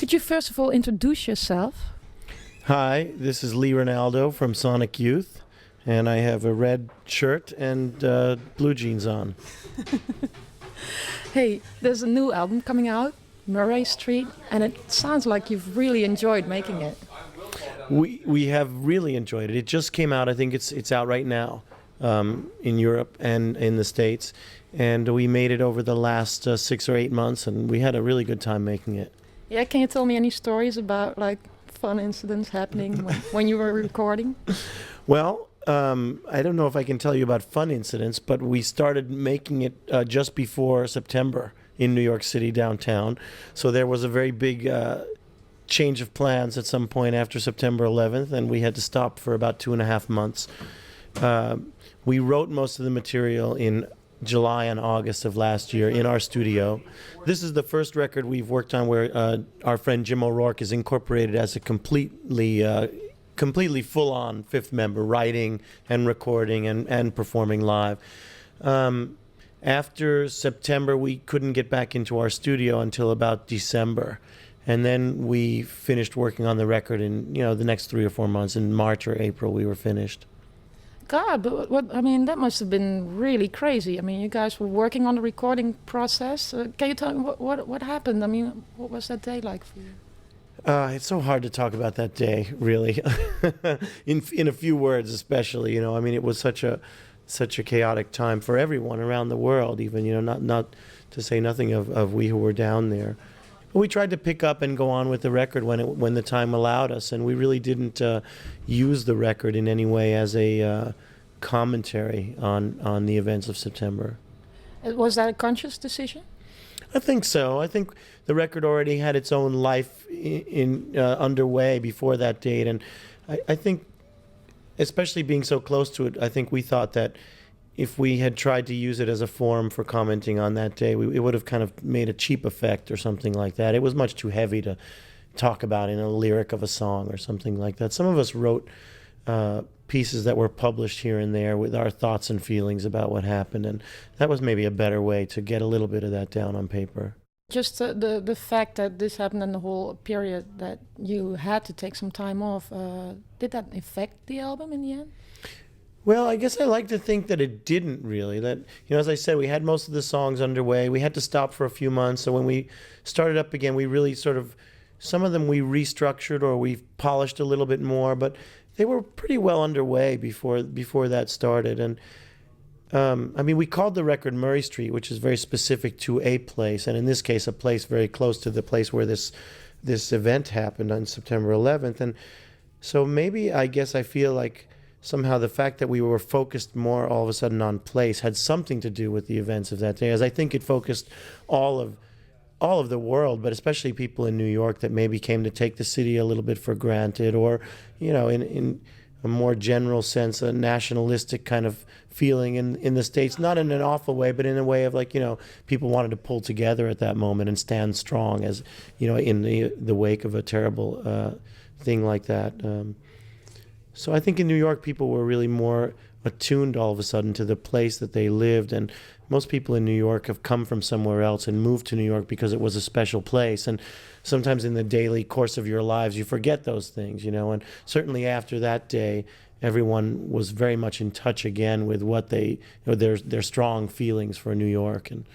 Could you first of all introduce yourself? Hi, this is Lee Ronaldo from Sonic Youth, and I have a red shirt and blue jeans on. Hey, there's a new album coming out, Murray Street, and it sounds like you've really enjoyed making it. We have really enjoyed it. It just came out. I think it's out right now in Europe and in the States, and we made it over the last 6 or 8 months, and we had a really good time making it. Yeah, can you tell me any stories about like fun incidents happening when you were recording? Well, I don't know if I can tell you about fun incidents, but we started making it just before September in New York City downtown. So there was a very big change of plans at some point after September 11th, and we had to stop for about 2.5 months. We wrote most of the material in July and August of last year in our studio. This is the first record we've worked on where our friend Jim O'Rourke is incorporated as a completely full-on fifth member, writing and recording and performing live. After September, we couldn't get back into our studio until about December. And then we finished working on the record in, the next 3 or 4 months. In March or April, we were finished. God, but that must have been really crazy. I mean, you guys were working on the recording process. Can you tell me what happened? I mean, what was that day like for you? It's so hard to talk about that day, really, in a few words, especially. It was such a chaotic time for everyone around the world. Even not to say nothing of we who were down there. But we tried to pick up and go on with the record when the time allowed us, and we really didn't use the record in any way as a commentary on the events of September. Was that a conscious decision? I think so. I think the record already had its own life underway before that date, and I think, especially being so close to it, I think we thought that if we had tried to use it as a forum for commenting on that day, it would have kind of made a cheap effect or something like that. It was much too heavy to talk about in a lyric of a song or something like that. Some of us wrote pieces that were published here and there with our thoughts and feelings about what happened, and that was maybe a better way to get a little bit of that down on paper. Just the fact that this happened in the whole period that you had to take some time off, did that affect the album in the end? Well, I guess I like to think that it didn't really. That, as I said, we had most of the songs underway. We had to stop for a few months. So when we started up again, we really some of them we restructured or we polished a little bit more, but they were pretty well underway before that started. And we called the record Murray Street, which is very specific to a place, and in this case, a place very close to the place where this event happened on September 11th. And so maybe I guess I feel like somehow the fact that we were focused more all of a sudden on place had something to do with the events of that day, as I think it focused all of the world, but especially people in New York that maybe came to take the city a little bit for granted, or in a more general sense, a nationalistic kind of feeling in the States, not in an awful way, but in a way of people wanted to pull together at that moment and stand strong, as in the wake of a terrible thing like that. So I think in New York, people were really more attuned all of a sudden to the place that they lived. And most people in New York have come from somewhere else and moved to New York because it was a special place. And sometimes in the daily course of your lives, you forget those things, And certainly after that day, everyone was very much in touch again with what their strong feelings for New York. And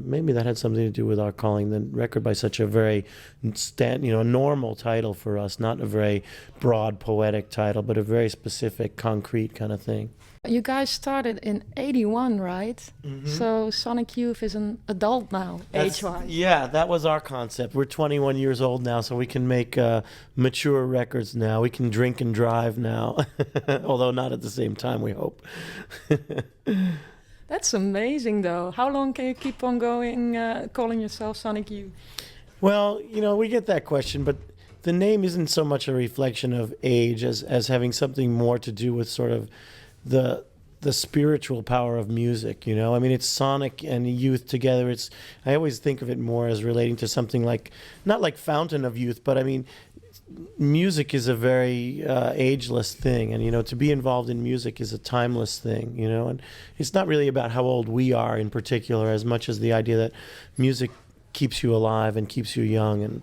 maybe that had something to do with our calling the record by such a very normal title for us, not a very broad poetic title, but a very specific, concrete kind of thing. You guys started in '81, right? Mm-hmm. So Sonic Youth is an adult now, age-wise. Yeah, that was our concept. We're 21 years old now, so we can make mature records now. We can drink and drive now, although not at the same time, we hope. That's amazing, though. How long can you keep on going, calling yourself Sonic Youth? Well, we get that question, but the name isn't so much a reflection of age as having something more to do with sort of the spiritual power of music. It's Sonic and youth together. I always think of it more as relating to something like, not like Fountain of Youth, but music is a very ageless thing, and to be involved in music is a timeless thing, and it's not really about how old we are in particular as much as the idea that music keeps you alive and keeps you young, and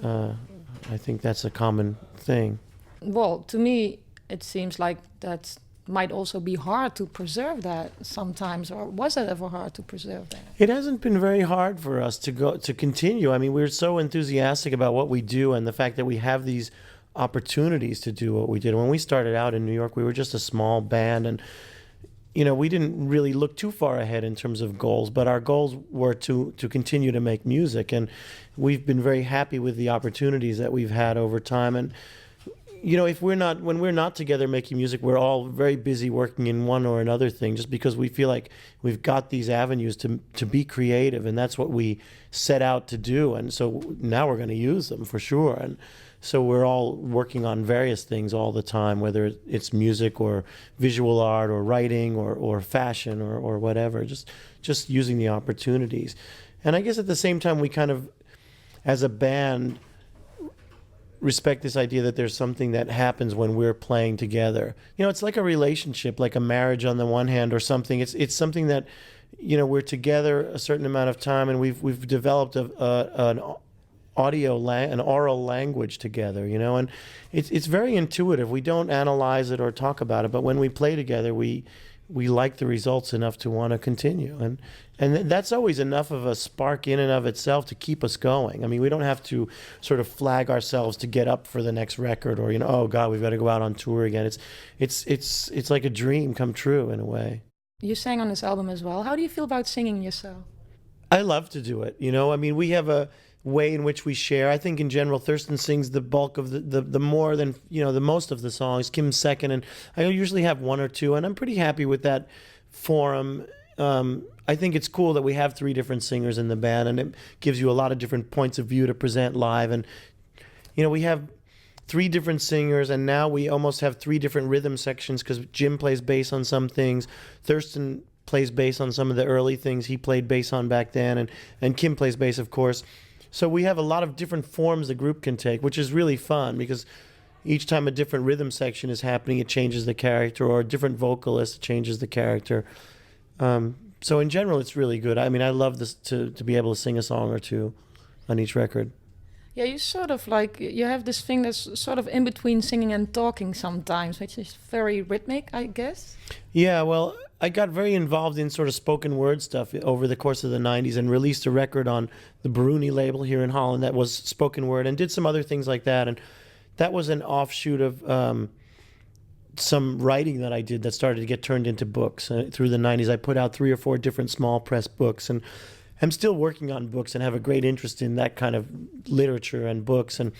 I think that's a common thing. Well, to me, it seems like that might also be hard to preserve that sometimes, or was it ever hard to preserve that? It hasn't been very hard for us to continue. I mean, we're so enthusiastic about what we do and the fact that we have these opportunities to do what we did. When we started out in New York, we were just a small band, and we didn't really look too far ahead in terms of goals, but our goals were to continue to make music, and we've been very happy with the opportunities that we've had over time. And if when we're not together making music, we're all very busy working in one or another thing, just because we feel like we've got these avenues to be creative, and that's what we set out to do. And so now we're going to use them for sure. And so we're all working on various things all the time, whether it's music or visual art or writing or fashion or whatever, just using the opportunities. And I guess at the same time, we kind of, as a band, respect this idea that there's something that happens when we're playing together. It's like a relationship, like a marriage on the one hand or something. It's something that, we're together a certain amount of time, and we've developed an oral language together, and it's very intuitive. We don't analyze it or talk about it, but when we play together, we like the results enough to want to continue, and that's always enough of a spark in and of itself to keep us going. I mean, we don't have to sort of flag ourselves to get up for the next record, or oh God, we've got to go out on tour again. It's like a dream come true in a way. You sang on this album as well. How do you feel about singing yourself? I love to do it. I mean, we have a way in which we share. I think in general, Thurston sings the bulk of the more than, the most of the songs. Kim's second, and I usually have one or two, and I'm pretty happy with that forum. I think it's cool that we have 3 different singers in the band, and it gives you a lot of different points of view to present live. And, we have 3 different singers, and now we almost have 3 different rhythm sections, because Jim plays bass on some things, Thurston plays bass on some of the early things he played bass on back then, and Kim plays bass, of course. So we have a lot of different forms the group can take, which is really fun, because each time a different rhythm section is happening, it changes the character, or a different vocalist changes the character. So in general, it's really good. I mean, I love this to be able to sing a song or two on each record. Yeah, you sort of you have this thing that's sort of in between singing and talking sometimes, which is very rhythmic, I guess. Yeah, well, I got very involved in sort of spoken word stuff over the course of the 90s, and released a record on the Bruni label here in Holland that was spoken word, and did some other things like that. And that was an offshoot of some writing that I did that started to get turned into books. Through the 90s, I put out 3 or 4 different small press books, and I'm still working on books and have a great interest in that kind of literature and books. And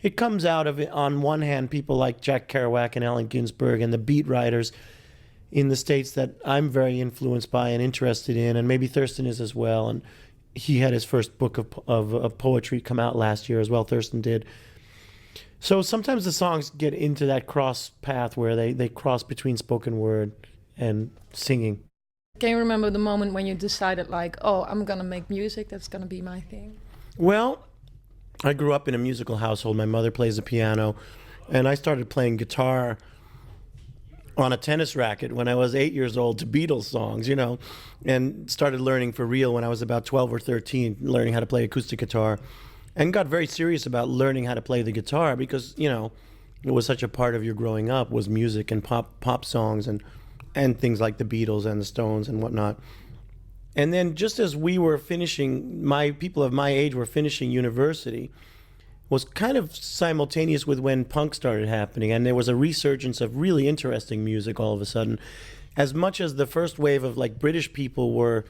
it comes out of, on one hand, people like Jack Kerouac and Allen Ginsberg and the beat writers in the States that I'm very influenced by and interested in, and maybe Thurston is as well. And he had his first book of poetry come out last year as well, Thurston did. So sometimes the songs get into that cross path where they cross between spoken word and singing. Can you remember the moment when you decided oh, I'm going to make music, that's going to be my thing? Well, I grew up in a musical household. My mother plays the piano, and I started playing guitar on a tennis racket when I was 8 years old to Beatles songs, and started learning for real when I was about 12 or 13, learning how to play acoustic guitar, and got very serious about learning how to play the guitar because, it was such a part of your growing up was music and pop songs and things like the Beatles and the Stones and whatnot. And then just as we were finishing, people of my age were finishing university, was kind of simultaneous with when punk started happening, and there was a resurgence of really interesting music all of a sudden. As much as the first wave of British people were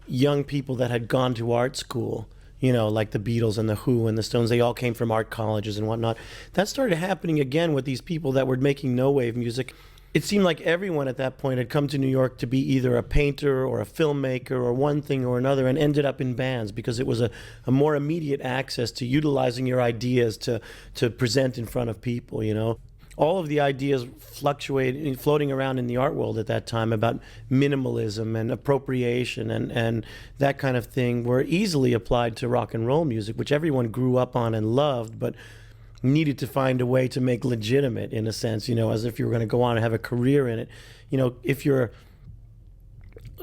young people that had gone to art school, like the Beatles and the Who and the Stones, they all came from art colleges and whatnot. That started happening again with these people that were making no-wave music. It seemed like everyone at that point had come to New York to be either a painter or a filmmaker or one thing or another, and ended up in bands because it was a more immediate access to utilizing your ideas to present in front of people, All of the ideas floating around in the art world at that time about minimalism and appropriation and that kind of thing were easily applied to rock and roll music, which everyone grew up on and loved, but needed to find a way to make legitimate, in a sense, as if you were going to go on and have a career in it. If you're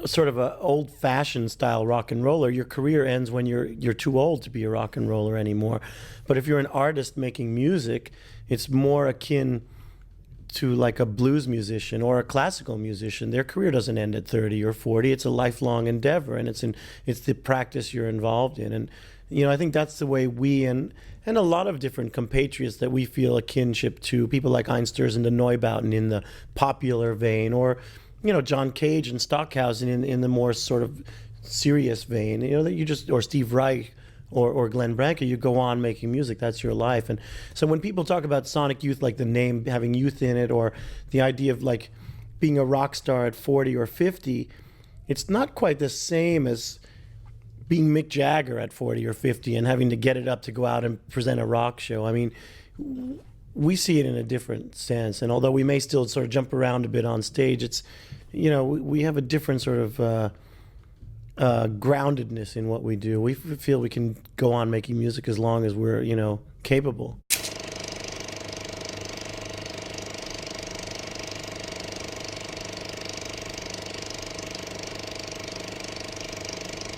sort of a old-fashioned style rock and roller, your career ends when you're too old to be a rock and roller anymore. But if you're an artist making music, it's more akin to like a blues musician or a classical musician. Their career doesn't end at 30 or 40. It's a lifelong endeavor, and it's the practice you're involved in. And I think that's the way we and a lot of different compatriots that we feel a kinship to, people like Einsters and the Neubauten in the popular vein, or John Cage and Stockhausen in the more sort of serious vein. That you just, or Steve Reich or Glenn Branca, you go on making music. That's your life. And so when people talk about Sonic Youth, like the name having youth in it, or the idea of like being a rock star at 40 or 50, it's not quite the same as being Mick Jagger at 40 or 50 and having to get it up to go out and present a rock show. I mean, we see it in a different sense. And although we may still sort of jump around a bit on stage, it's, we have a different sort of groundedness in what we do. We feel we can go on making music as long as we're, capable.